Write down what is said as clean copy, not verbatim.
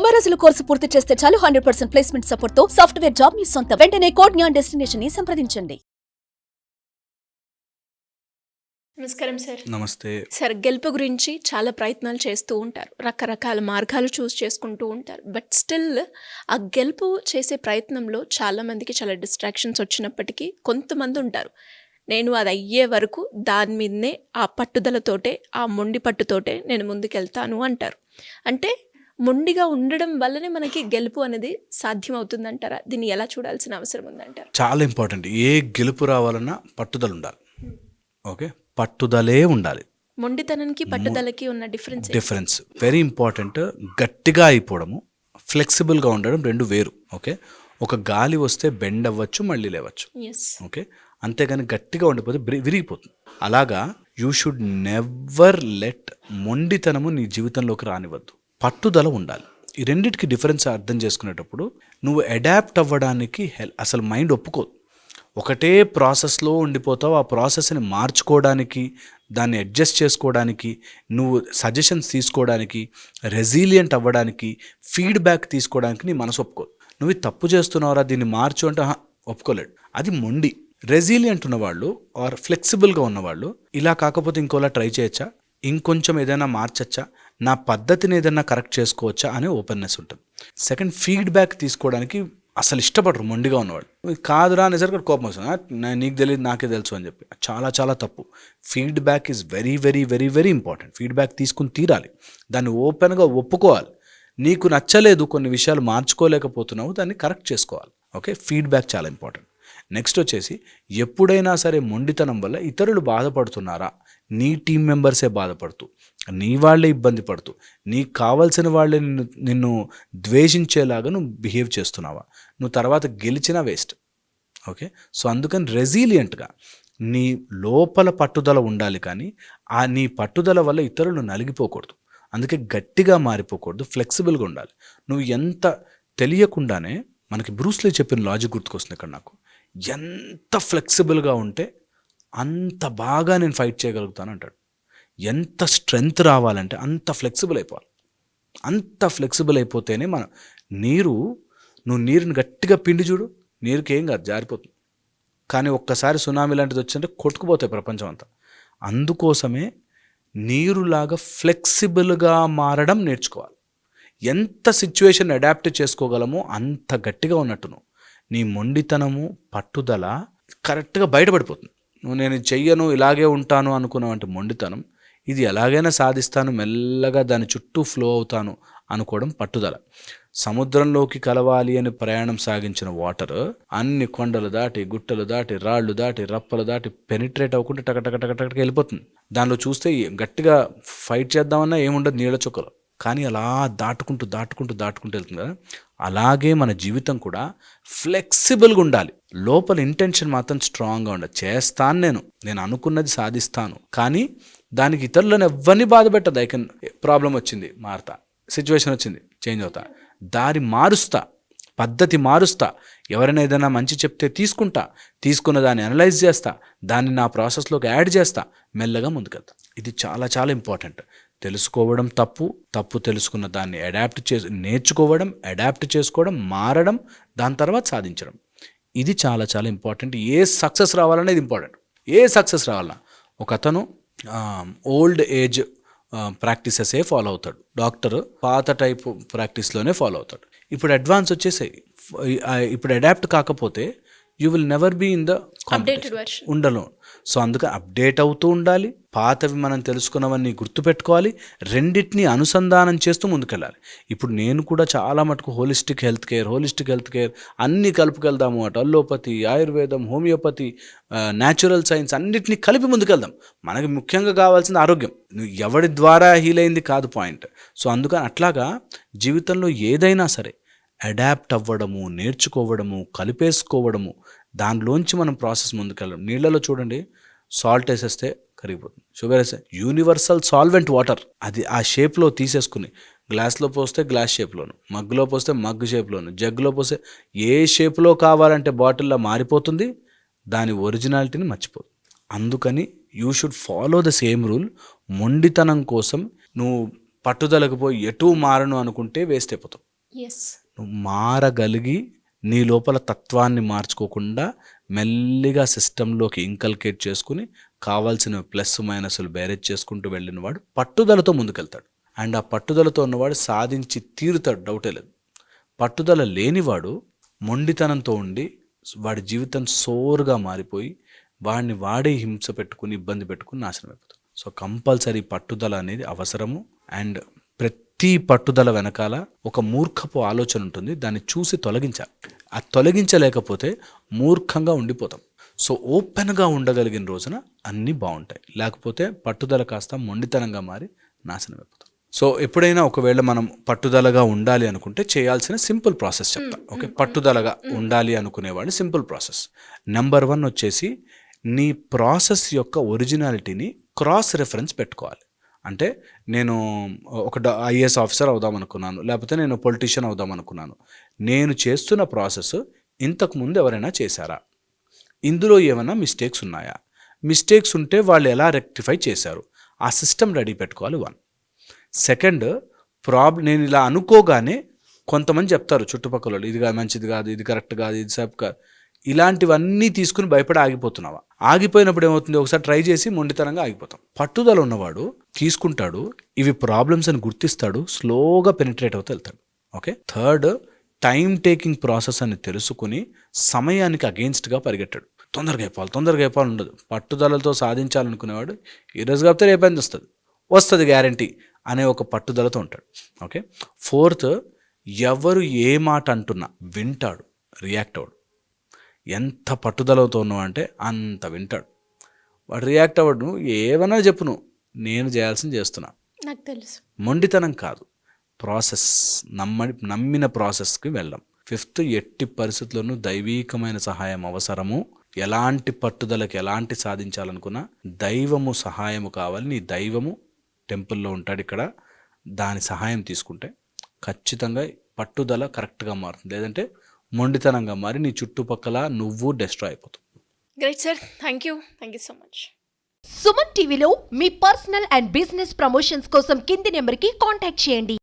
90 రోజుల కోర్సు పూర్తి చేస్తే చాలు 100% ప్లేస్మెంట్ సపోర్ట్ తో సాఫ్ట్వేర్ జాబ్ మీ సొంతం. వెంటనే కోడ్ జ్ఞాన్ డెస్టినేషన్ ని సంప్రదించండి. నమస్కారం సార్. నమస్తే సార్, గెలుపు గురించి చాలా ప్రయత్నాలు చేస్తూ ఉంటారు, రకరకాల మార్గాలు చూస్ చేసుకుంటూ ఉంటారు. బట్ స్టిల్ ఆ గెలుపు చేసే ప్రయత్నంలో చాలామందికి చాలా డిస్ట్రాక్షన్స్ వచ్చినప్పటికీ కొంతమంది ఉంటారు, నేను అది అయ్యే వరకు దాని మీదనే ఆ పట్టుదలతోటే, ఆ మొండి పట్టుతోటే నేను ముందుకెళ్తాను అంటారు. అంటే మొండిగా ఉండడం వల్లనే మనకి గెలుపు అనేది సాధ్యం అవుతుందంటారా? దీన్ని ఎలా చూడాల్సిన అవసరం ఉందంటారు? చాలా ఇంపార్టెంట్. ఏ గెలుపు రావాలన్నా పట్టుదల ఉండాలి. ఓకే, పట్టుదలే ఉండాలి. మొండితనానికి పట్టుదలకి ఉన్న డిఫరెన్స్ వెరీ ఇంపార్టెంట్. గట్టిగా అయిపోవడము, ఫ్లెక్సిబుల్గా ఉండడం రెండు వేరు. ఓకే, ఒక గాలి వస్తే బెండ్ అవ్వచ్చు, మళ్ళీ లేవచ్చు. ఓకే, అంతేగాని గట్టిగా ఉండిపోతే విరిగిపోతుంది. అలాగా యూ షుడ్ నెవర్ లెట్ మొండితనము నీ జీవితంలోకి రానివ్వద్దు. పట్టుదల ఉండాలి. ఈ రెండింటికి డిఫరెన్స్ అర్థం చేసుకునేటప్పుడు నువ్వు అడాప్ట్ అవ్వడానికి అసలు మైండ్ ఒప్పుకోదు. ఒకటే ప్రాసెస్లో ఉండిపోతావు. ఆ ప్రాసెస్ని మార్చుకోవడానికి, దాన్ని అడ్జస్ట్ చేసుకోవడానికి, నువ్వు సజెషన్స్ తీసుకోవడానికి, రెసిలియంట్ అవ్వడానికి, ఫీడ్బ్యాక్ తీసుకోవడానికి నీ మనసు ఒప్పుకోదు. నువ్వు తప్పు చేస్తున్నావురా, దీన్ని మార్చు అంటే ఒప్పుకోలేడు. అది మొండి. రెసిలియంట్ ఉన్నవాళ్ళు ఆర్ ఫ్లెక్సిబుల్గా ఉన్నవాళ్ళు ఇలా కాకపోతే ఇంకోలా ట్రై చేయొచ్చా, ఇంకొంచెం ఏదైనా మార్చచ్చా, నా పద్ధతిని ఏదైనా కరెక్ట్ చేసుకోవచ్చా అనే ఓపెన్నెస్ ఉంటుంది. సెకండ్, ఫీడ్బ్యాక్ తీసుకోవడానికి అసలు ఇష్టపడరు మొండిగా ఉన్నవాళ్ళు. కాదురా అనేసరికి కోపం వస్తుంది, నీకు తెలియదు నాకే తెలుసు అని చెప్పి. చాలా చాలా తప్పు. Feedback is very very very very important. Feedback తీసుకుని తీరాలి, దాన్ని ఓపెన్గా ఒప్పుకోవాలి. నీకు నచ్చలేదు, కొన్ని విషయాలు మార్చుకోలేకపోతున్నావు, దాన్ని కరెక్ట్ చేసుకోవాలి. ఓకే, ఫీడ్బ్యాక్ చాలా ఇంపార్టెంట్. నెక్స్ట్ వచ్చేసి, ఎప్పుడైనా సరే మొండితనం వల్ల ఇతరులు బాధపడుతున్నారా, నీ టీం మెంబర్సే బాధపడుతూ, నీ వాళ్ళే ఇబ్బంది పడుతూ, నీకు కావాల్సిన వాళ్ళే నిన్ను ద్వేషించేలాగా నువ్వు బిహేవ్ చేస్తున్నావా, నువ్వు తర్వాత గెలిచినా వేస్ట్. ఓకే, సో అందుకని రెసిలియంట్గా నీ లోపల పట్టుదల ఉండాలి, కానీ ఆ నీ పట్టుదల వల్ల ఇతరులు నలిగిపోకూడదు. అందుకే గట్టిగా మారిపోకూడదు, ఫ్లెక్సిబుల్గా ఉండాలి. నువ్వు ఎంత తెలియకుండానే, మనకి బ్రూస్లీ చెప్పిన లాజిక్ గుర్తుకొస్తుంది ఇక్కడ నాకు, ఎంత ఫ్లెక్సిబుల్గా ఉంటే అంత బాగా నేను ఫైట్ చేయగలుగుతాను అంటాడు. ఎంత స్ట్రెంగ్త్ రావాలంటే అంత ఫ్లెక్సిబుల్ అయిపోవాలి. అంత ఫ్లెక్సిబుల్ అయిపోతేనే నువ్వు నీరుని గట్టిగా పిండి చూడు, నీరుకి ఏం కాదు, జారిపోతుంది. కానీ ఒక్కసారి సునామీ లాంటిది వచ్చిందంటే కొట్టుకుపోతాయి ప్రపంచం అంతా. అందుకోసమే నీరులాగా ఫ్లెక్సిబుల్గా మారడం నేర్చుకోవాలి. ఎంత సిచ్యువేషన్ అడాప్ట్ చేసుకోగలమో అంత గట్టిగా ఉన్నట్టును నీ మొండితనము, పట్టుదల కరెక్ట్గా బయటపడిపోతుంది. నేను చెయ్యను, ఇలాగే ఉంటాను అనుకున్నావంటే మొండితనం. ఇది ఎలాగైనా సాధిస్తాను, మెల్లగా దాని చుట్టూ ఫ్లో అవుతాను అనుకోవడం పట్టుదల. సముద్రంలోకి కలవాలి అని ప్రయాణం సాగించిన వాటర్ అన్ని కొండలు దాటి, గుట్టలు దాటి, రాళ్ళు దాటి, రప్పలు దాటి పెనిట్రేట్ అవ్వకుండా టకటక వెళ్ళిపోతుంది. దానిలో చూస్తే గట్టిగా ఫైట్ చేద్దామన్నా ఏముండదు నీళ్ళ చుక్కలు, కానీ అలా దాటుకుంటూ వెళ్తుంది కదా. అలాగే మన జీవితం కూడా ఫ్లెక్సిబుల్గా ఉండాలి. లోపల ఇంటెన్షన్ మాత్రం స్ట్రాంగ్గా ఉండాలి. చేస్తాను, నేను అనుకున్నది సాధిస్తాను, కానీ దానికి ఇతరులను ఎవరిని బాధ పెట్టదు. ప్రాబ్లం వచ్చింది మారుతా, సిచ్యువేషన్ వచ్చింది చేంజ్ అవుతా, దారి మారుస్తా, పద్ధతి మారుస్తా, ఎవరైనా ఏదైనా మంచి చెప్తే తీసుకున్న దాన్ని అనలైజ్ చేస్తా, దాన్ని నా ప్రాసెస్లోకి యాడ్ చేస్తా, మెల్లగా ముందుకెళ్తా. ఇది చాలా చాలా ఇంపార్టెంట్. తెలుసుకోవడం తప్పు తెలుసుకున్న దాన్ని నేర్చుకోవడం, అడాప్ట్ చేసుకోవడం, మారడం, దాని తర్వాత సాధించడం. ఇది చాలా చాలా ఇంపార్టెంట్. ఏ సక్సెస్ రావాలన్నా ఇది ఇంపార్టెంట్. ఏ సక్సెస్ రావాలన్నా ఒక అతను ఓల్డ్ ఏజ్ ప్రాక్టీసెసే ఫాలో అవుతాడు. డాక్టర్ పాత టైపు ప్రాక్టీస్లోనే ఫాలో అవుతాడు. ఇప్పుడు అడ్వాన్స్ వచ్చేసాయి. ఇప్పుడు అడాప్ట్ కాకపోతే you will never be in the competition, ఉండను. సో అందుకని అప్డేట్ అవుతూ ఉండాలి. పాతవి మనం తెలుసుకున్నవన్నీ గుర్తుపెట్టుకోవాలి, రెండింటినీ అనుసంధానం చేస్తూ ముందుకెళ్ళాలి. ఇప్పుడు నేను కూడా చాలా మటుకు హోలిస్టిక్ హెల్త్ కేర్ అన్నీ కలుపుకెళ్దాము. అటు అల్లోపతి, ఆయుర్వేదం, హోమియోపతి, న్యాచురల్ సైన్స్ అన్నిటినీ కలిపి ముందుకెళ్దాం. మనకి ముఖ్యంగా కావాల్సింది ఆరోగ్యం. ఎవరి ద్వారా హీల్ అయింది కాదు పాయింట్. సో అందుకని అట్లాగా జీవితంలో ఏదైనా సరే అడాప్ట్ అవ్వడము, నేర్చుకోవడము, కలిపేసుకోవడము, దానిలోంచి మనం ప్రాసెస్ ముందుకెళ్ళడం. నీళ్ళలో చూడండి, సాల్ట్ వేసేస్తే కరిగిపోతుంది, షుగర్ వేస్తే యూనివర్సల్ సాల్వెంట్ వాటర్, అది ఆ షేప్లో తీసేసుకుని గ్లాస్లో పోస్తే గ్లాస్ షేప్లోను, మగ్గులో పోస్తే మగ్గు షేప్లోను, జగ్గులో పోస్తే ఏ షేప్లో కావాలంటే బాటిల్లో మారిపోతుంది, దాని ఒరిజినాలిటీని మర్చిపోతుంది. అందుకని you should follow the same rule. మొండితనం కోసం నువ్వు పట్టుదలకు పోయి ఎటు మారను అనుకుంటే వేస్ట్ అయిపోతావు. ఎస్. నువ్వు మారగలిగి నీ లోపల తత్వాన్ని మార్చుకోకుండా మెల్లిగా సిస్టంలోకి ఇంకల్కేట్ చేసుకుని కావాల్సిన ప్లస్ మైనస్లు బేరేజ్ చేసుకుంటూ వెళ్ళిన వాడు పట్టుదలతో ముందుకెళ్తాడు. అండ్ ఆ పట్టుదలతో ఉన్నవాడు సాధించి తీరుతాడు, డౌటే లేదు. పట్టుదల లేనివాడు మొండితనంతో ఉండి వాడి జీవితం సోరుగా మారిపోయి వాడిని వాడే హింస పెట్టుకుని ఇబ్బంది పెట్టుకుని నాశనం అయిపోతాడు. సో కంపల్సరీ పట్టుదల అనేది అవసరము. అండ్ ప్రతి పట్టుదల వెనకాల ఒక మూర్ఖపు ఆలోచన ఉంటుంది, దాన్ని చూసి తొలగించాలి. అది తొలగించలేకపోతే మూర్ఖంగా ఉండిపోతాం. సో ఓపెన్గా ఉండగలిగిన రోజున అన్నీ బాగుంటాయి, లేకపోతే పట్టుదల కాస్త మొండితనంగా మారి నాశనం అయిపోతాం. సో ఎప్పుడైనా ఒకవేళ మనం పట్టుదలగా ఉండాలి అనుకుంటే చేయాల్సిన సింపుల్ ప్రాసెస్ చెప్తా. ఓకే, పట్టుదలగా ఉండాలి అనుకునేవాడు సింపుల్ ప్రాసెస్. నెంబర్ 1 వచ్చేసి నీ ప్రాసెస్ యొక్క ఒరిజినాలిటీని క్రాస్ రెఫరెన్స్ పెట్టుకోవాలి. అంటే నేను ఒక ఐఏఎస్ ఆఫీసర్ అవుదాం అనుకున్నాను, లేకపోతే నేను పొలిటీషియన్ అవుదాం అనుకున్నాను. నేను చేస్తున్న ప్రాసెస్ ఇంతకుముందు ఎవరైనా చేశారా, ఇందులో ఏమైనా మిస్టేక్స్ ఉన్నాయా, మిస్టేక్స్ ఉంటే వాళ్ళు ఎలా రెక్టిఫై చేశారు, ఆ సిస్టమ్ రెడీ పెట్టుకోవాలి. 1. సెకండ్, నేను ఇలా అనుకోగానే కొంతమంది చెప్తారు చుట్టుపక్కల వాళ్ళు, ఇది మంచిది కాదు, ఇది కరెక్ట్ కాదు, ఇది సేఫ్ కాదు, ఇలాంటివన్నీ తీసుకుని భయపడి ఆగిపోతున్నావా? ఆగిపోయినప్పుడు ఏమవుతుంది, ఒకసారి ట్రై చేసి మొండితనంగా ఆగిపోతాం. పట్టుదల ఉన్నవాడు తీసుకుంటాడు, ఇవి ప్రాబ్లమ్స్ అని గుర్తిస్తాడు, స్లోగా పెనిట్రేట్ అవుతూ వెళ్తాడు. Okay. Third, time taking process అని తెలుసుకుని సమయానికి అగెయిన్స్ట్గా పరిగెట్టాడు. తొందరగా అయిపోవాలి ఉండదు. పట్టుదలతో సాధించాలనుకునేవాడు ఈరోజు కాకపోతే రేపైంది వస్తుంది గ్యారంటీ అనే ఒక పట్టుదలతో ఉంటాడు. ఓకే. 4th, ఎవరు ఏ మాట అంటున్నా వింటాడు, రియాక్ట్ అవ్వడు. ఎంత పట్టుదలతో ఉన్నావు అంటే అంత వింటాడు. వాడు రియాక్ట్ అవ్వడు. ఏమన్నా చెప్పు, నేను చేయాల్సింది చేస్తున్నా, నాకు తెలుసు. మొండితనం కాదు, ప్రాసెస్, నమ్మిన ప్రాసెస్కి వెళ్ళాం. 5th, ఎట్టి పరిస్థితుల్లోనూ దైవీకమైన సహాయం అవసరము. ఎలాంటి పట్టుదలకి ఎలాంటి సాధించాలనుకున్నా దైవము సహాయము కావాలి. నీ దైవము టెంపుల్లో ఉంటాడు ఇక్కడ, దాని సహాయం తీసుకుంటే ఖచ్చితంగా పట్టుదల కరెక్ట్గా మారుతుంది. లేదంటే మొండితనంగా మారి నీ చుట్టుపక్కల నువ్వు డిస్ట్రాయ్ అయిపోతావు. Great sir, thank you so much. Suman టీవీలో మీ పర్సనల్ అండ్ బిజినెస్ ప్రమోషన్స్ కోసం కింది నెంబర్కి కాంటాక్ట్ చేయండి.